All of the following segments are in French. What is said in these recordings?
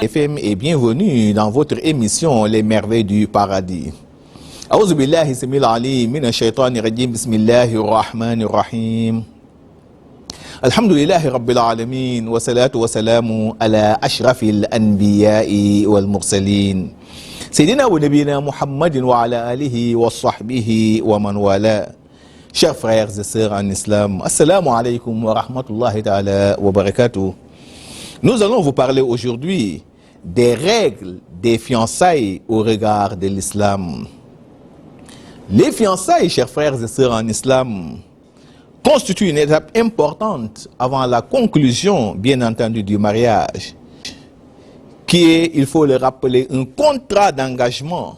FM et bienvenue dans votre émission Les Merveilles du Paradis. A'oudhu billahi samil alim minash shaitani rajim, bismillahir rahmanir rahim. Alhamdulillahi rabbil alamin wa salatu wa salamu ala ashrafil anbiya'i wal mursalin. Sayyidina wa nabiyina Muhammadin wa ala alihi wa sahbihi wa man wala. Chers frères et sœurs en islam, assalamu alaikum wa rahmatullahi ta'ala wa barakatuh. Nous allons vous parler aujourd'hui des règles des fiançailles au regard de l'islam. Les fiançailles, chers frères et sœurs en islam, constituent une étape importante avant la conclusion, bien entendu, du mariage, qui est, il faut le rappeler, un contrat d'engagement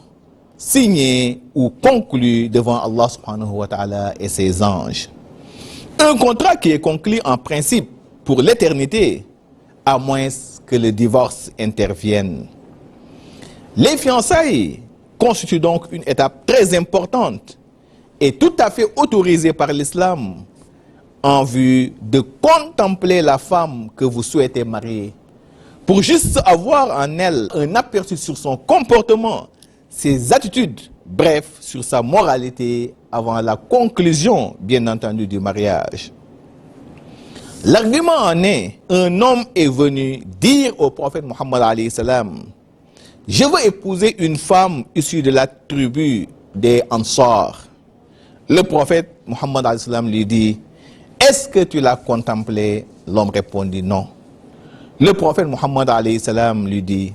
signé ou conclu devant Allah subhanahu wa ta'ala et ses anges. Un contrat qui est conclu en principe pour l'éternité, à moins que le divorce intervienne. Les fiançailles constituent donc une étape très importante et tout à fait autorisée par l'islam en vue de contempler la femme que vous souhaitez marier, pour juste avoir en elle un aperçu sur son comportement, ses attitudes, bref, sur sa moralité avant la conclusion, bien entendu, du mariage. L'argument en est, un homme est venu dire au prophète Muhammad alayhi salam, je veux épouser une femme issue de la tribu des Ansar. Le prophète Muhammad alayhi salam lui dit, est-ce que tu l'as contemplé? L'homme répondit non. Le prophète Muhammad alayhi salam lui dit,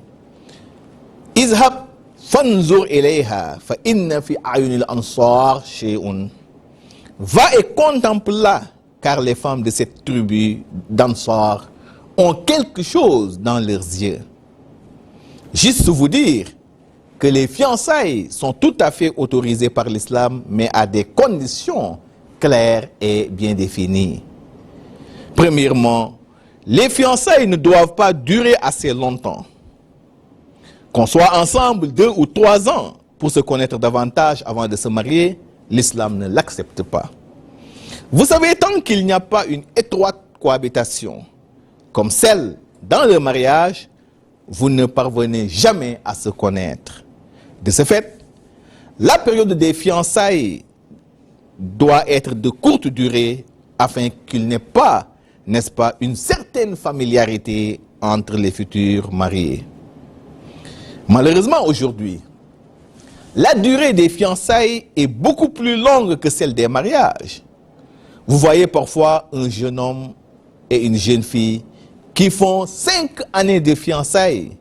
izhab fanzur ilayha fa inna fi ayunil ansar shay'un. Va et contemple-la, car les femmes de cette tribu d'Ansar ont quelque chose dans leurs yeux. Juste vous dire que les fiançailles sont tout à fait autorisées par l'islam, mais à des conditions claires et bien définies. Premièrement, les fiançailles ne doivent pas durer assez longtemps. Qu'on soit ensemble 2 ou 3 ans pour se connaître davantage avant de se marier, l'islam ne l'accepte pas. Vous savez, tant qu'il n'y a pas une étroite cohabitation, comme celle dans le mariage, vous ne parvenez jamais à se connaître. De ce fait, la période des fiançailles doit être de courte durée afin qu'il n'y ait pas, n'est-ce pas, une certaine familiarité entre les futurs mariés. Malheureusement, aujourd'hui, la durée des fiançailles est beaucoup plus longue que celle des mariages. Vous voyez parfois un jeune homme et une jeune fille qui font 5 années de fiançailles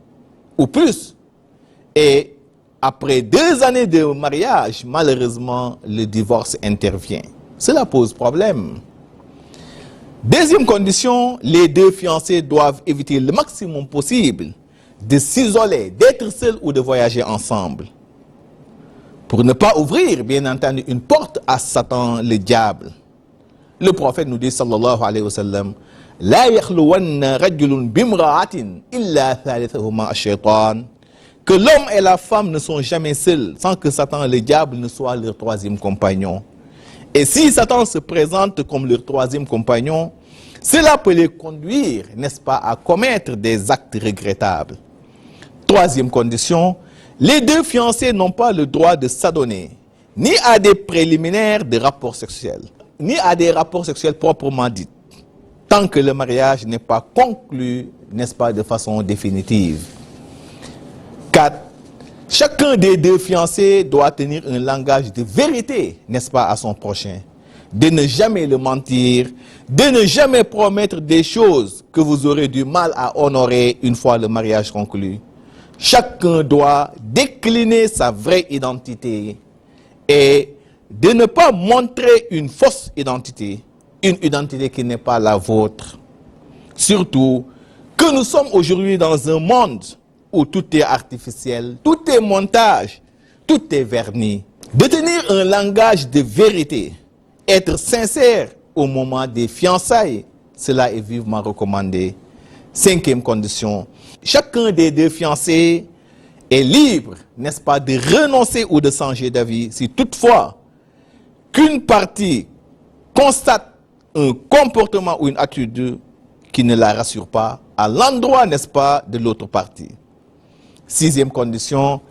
ou plus. Et après 2 années de mariage, malheureusement, le divorce intervient. Cela pose problème. Deuxième condition, les 2 fiancés doivent éviter le maximum possible de s'isoler, d'être seuls ou de voyager ensemble. Pour ne pas ouvrir, bien entendu, une porte à Satan, le diable. Le prophète nous dit, sallallahu alayhi wa sallam, La yakhluwanna rajulun bimra'atin illa thalithahuma ash-shaytan. Que l'homme et la femme ne sont jamais seuls sans que Satan, le diable, ne soit leur 3e compagnon. Et si Satan se présente comme leur 3e compagnon, cela peut les conduire, n'est-ce pas, à commettre des actes regrettables. 3e condition, les 2 fiancés n'ont pas le droit de s'adonner ni à des préliminaires de rapports sexuels, ni à des rapports sexuels proprement dits, tant que le mariage n'est pas conclu, n'est-ce pas, de façon définitive. 4. Chacun des 2 fiancés doit tenir un langage de vérité, n'est-ce pas, à son prochain, de ne jamais le mentir, de ne jamais promettre des choses que vous aurez du mal à honorer une fois le mariage conclu. Chacun doit décliner sa vraie identité et de ne pas montrer une fausse identité, une identité qui n'est pas la vôtre. Surtout que nous sommes aujourd'hui dans un monde où tout est artificiel, tout est montage, tout est vernis. De tenir un langage de vérité, être sincère au moment des fiançailles, cela est vivement recommandé. 5e condition, chacun des 2 fiancés est libre, n'est-ce pas, de renoncer ou de changer d'avis si toutefois qu'une partie constate un comportement ou une attitude qui ne la rassure pas à l'endroit, n'est-ce pas, de l'autre partie. 6e condition,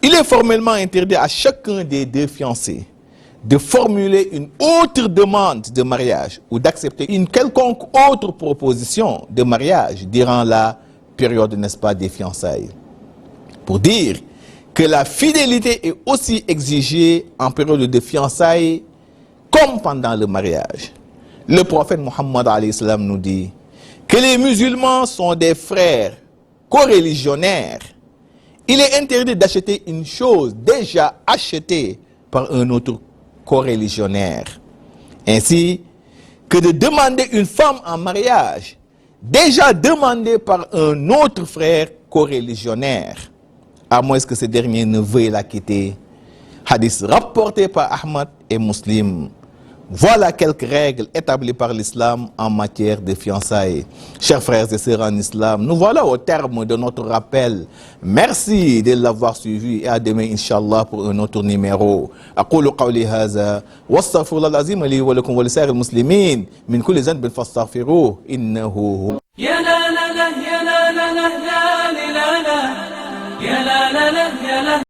il est formellement interdit à chacun des deux fiancés de formuler une autre demande de mariage ou d'accepter une quelconque autre proposition de mariage durant la période, n'est-ce pas, des fiançailles. Pour dire que la fidélité est aussi exigée en période de fiançailles comme pendant le mariage. Le prophète Mohammed alayhi salam nous dit que les musulmans sont des frères coreligionnaires. Il est interdit d'acheter une chose déjà achetée par un autre coreligionnaire, ainsi que de demander une femme en mariage déjà demandée par un autre frère coreligionnaire, à moins que ce dernier ne veuille la quitter. Hadith rapporté par Ahmad et Muslim. Voilà quelques règles établies par l'islam en matière de fiançailles. Chers frères et sœurs en islam, nous voilà au terme de notre rappel. Merci de l'avoir suivi et à demain, Inch'Allah, pour un autre numéro. أقول قولي هذا واستغفر الله العظيم لي ولكم ولسائر المسلمين من كل ذنب فاستغفروه إنه هو. يا لا لا لا يا لا لا لا لا لا لا يا لا لا لا يا لا